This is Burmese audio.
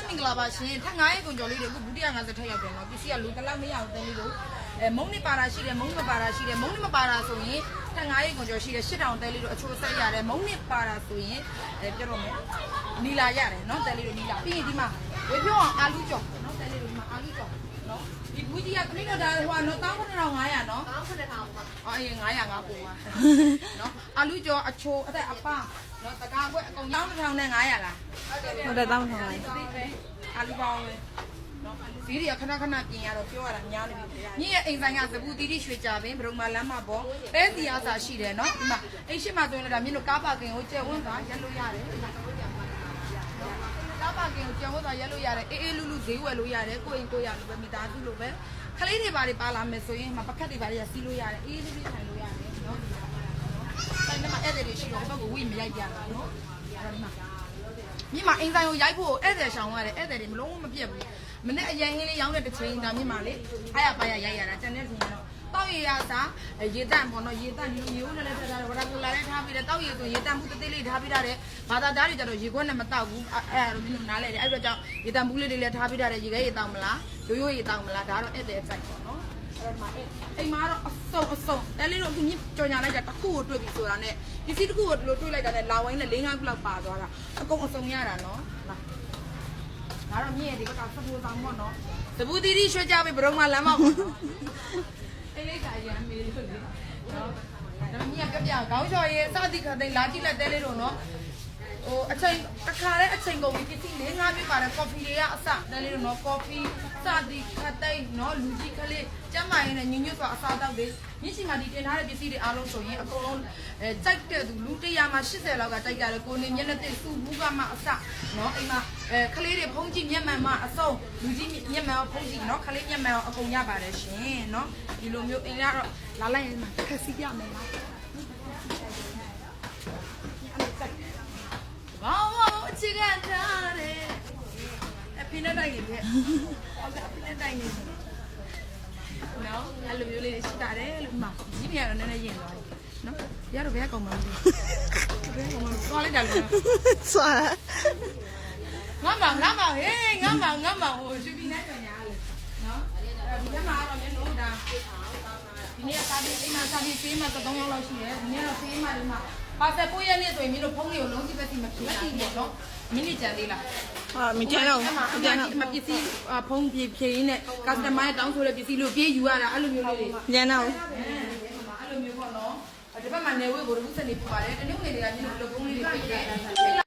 မင်္ဂလာပါရှင်ထက်9ရက်ကုန်ကျော်လေးတွေကိုဘူး150ထက်ရောက်တယ်နော်ပစ္စည်းကလူတစ်လောက်မရအောင်တဲလေးတို့မုံနစ်ပါတာရှိတယ်မုံနစ်မပါတာရှိတယ်မုံနစ်မပါတာဆိုရင်ထက်9ရက်ကုန်ကျော်ရှိတယ်8000တဲလေးတို့အချိုးဆက်ရတယ်မုံနစ်ပါတာဆိုရင်ပြောတော့မယ်နီလာရတယ်နော်တဲလေးတို့နီလာပြီးရင်ဒီမှာဝေပြောအောင်အာလူကြော်နော်တဲလေးတို့ဒီမှာအာလူကြော်နော်ဒီဘူးကြီးကခဏတော့ဒါဟိုနော်19500နော်19000ပါအေး900ငါပို့ပါနော်အာလူကြော်အချိုးအသက်အပနော်တကားကွက်အကုန်11500လားဟုတ်တယ်တောင်းဆောင်ပါအာလူပေါင်းပဲနော်ဒီတွေကခဏခဏပြင်ရတော့ပြောရတာများနေပြီညရဲ့အိမ်ဆိုင်ကဇပူတီတိရွှေကြပင်ဘရုံမလမ်းမပေါ်ပဲစီအားစာရှိတယ်နော်ဒီမှာအိမ်ရှိမှဆိုရင်လည်းဒါမြင်လို့ကားပါကင်ကိုကျဲဝန်းသွားရက်လို့ရတယ်ကားပါကင်ကိုကျဲဝန်းသွားရက်လို့ရတယ်အေးအေးလူလူဈေးဝယ်လို့ရတယ်ကိုအိမ်ကိုရလို့ပဲမိသားစုလိုပဲခလေးတွေပါတွေပါလာမယ်ဆိုရင်မပကတ်တွေပါတွေကစီးလို့ရတယ်အေးလေးလေးထိုင်လို့ရတယ်နော်ဆိုင်ထဲမှာအဲ့တွေရှိတော့ဘက်ကိုဝိမရိုက်ပြတာနော်အဲ့ဒီမှာမြင်မအင်ဆိုင်ကိုရိုက်ဖို့ဧည့်သည်ရှောင်ရတယ်ဧည့်သည်တွေမလုံးဝမပြတ်ဘူးမနေ့အရင်ဟင်းလေးရောင်းတဲ့တစ်ချိန်ဒါမြင်မလေးအားရပါရရိုက်ရတာကျန်တဲ့ချိန်တော့တောက်ရရစားရေတန့်ပေါ့နော်ရေတန့်ဒီလိုမျိုးနဲ့လည်းထားတာဝရကလာလည်းထားပြီးတယ်တောက်ရဆိုရေတန့်မှုတသေးလေးထားပြီးတာတဲ့ဘာသာသားတွေကြတော့ရေခွက်နဲ့မတောက်ဘူးအဲ့ဒါမျိုးနားလဲတယ်အဲ့တော့ကြောင့်ရေတန့်မှုလေးတွေလည်းထားပြီးတာတဲ့ရေခဲရေတောက်မလားရိုးရိုးရေတောက်မလားဒါတော့ဧည့်သည် effect ပေါ့နော်အဲ့တော့အိမ်မှာတော့အစုံတဲလေးတို့အခုမြင်ကြော်ညာလိုက်တာတစ်ခုကိုတွေ့ပြီဆိုတာနဲ့ဒီစီတစ်ခုကိုဒီလိုတွေ့လိုက်တာနဲ့လာဝိုင်းနဲ့၄-၅ခုလောက်ပါသွားတာအကုန်အစုံရတာနော်လာဒါတော့မြင်ရဒီဘက်ကစပူတောင်ပေါ့နော်စပူတီတီရွှေကြပြီဘရုံမလမ်းမပေါ့နော်အဲ့လေးကရမ်းမေးလို့လေနော်ဒါမြင်ကပြခေါင်းချော်ရေးစသည်ခသိလာကြည့်လိုက်တဲလေးတို့နော်ဟိုအချိန်တစ်ခါတည်းအချိန်ကုန်ပြီပစ္စည်း၄-၅ပြည့်ပါတယ်ကော်ဖီတွေကအစတဲလေးတို့နော်ကော်ဖီစသည်ခသိနော်လူကြီးကလေးကျမ်းမာရေးနဲ့ညညွတ်စွာအစားတောက်တွေမြင့်စီမှာဒီတင်ထားတဲ့ပစ္စည်းတွေအားလုံးဆိုရင်အကုန်လုံးကြိုက်တဲ့သူလူ100မှာ80လောက်ကကြိုက်ကြတယ်ကိုနေမျက်နှာသိစုဘူးကမှအစနော်အိမ်မှာခလေးတွေဖုံးကြည့်မျက်မှန်မှအစုံလူကြီးမျက်မှန်ရောဖုံးကြည့်နော်ခလေးမျက်မှန်ရောအကုန်ရပါတယ်ရှင်နော်ဒီလိုမျိုးအိမ်ကတော့လာလိုက်ရင်ခက်စီပြမယ်လားဘာအချစ်ကထားတယ်အဖေနဲ့တိုင်းနေပြီဟုတ်ကဲ့အဖေနဲ့တိုင်းနေနော်အဲ့လိုမျိုးလေးရှိတာတယ်လို့မှကြီးပြရတော့နည်းနည်းရင်သွားတယ်နော်ရတော့ဘယ်ကောင်မှမသိဘူးဘယ်ကောင်မှသွားလိုက်တာလို့စွာငါမဟေးငါမဟိုရှိပြီးနေပြန်ရလေနော်ဒီကမှာတော့မင်းတို့ဒါဒီနေ့စာပြီးအိမ်မှာစာပြီးပေးမှ3ရောက်လောက်ရှိတယ်ဒီနေ့တော့ပေးမှဒီမှာပါစပိုးရနေ့ဆိုရင်မင်းတို့ဖုန်းလေးကိုလုံးစီပဲစီမဖြေဘူးပေါ့နော်မိနစ်ကြံသေးလားဟာမကြမ်းတော့မကြမ်းတော့ပစ္စည်းဖုန်းဖြေရင်းနဲ့ customer တောင်းဆိုတဲ့ပစ္စည်းလို့ပြေးယူရတာအဲ့လိုမျိုးလေးတွေကြမ်းတော့အဲ့လိုမျိုးပေါ့နော်ဒီဘက်မှာနေဝေးကိုတခုစနေပြပါတယ်တနည်းဝင်တွေကမျိုးလိုဖုန်းလေးတွေပြည့်တယ်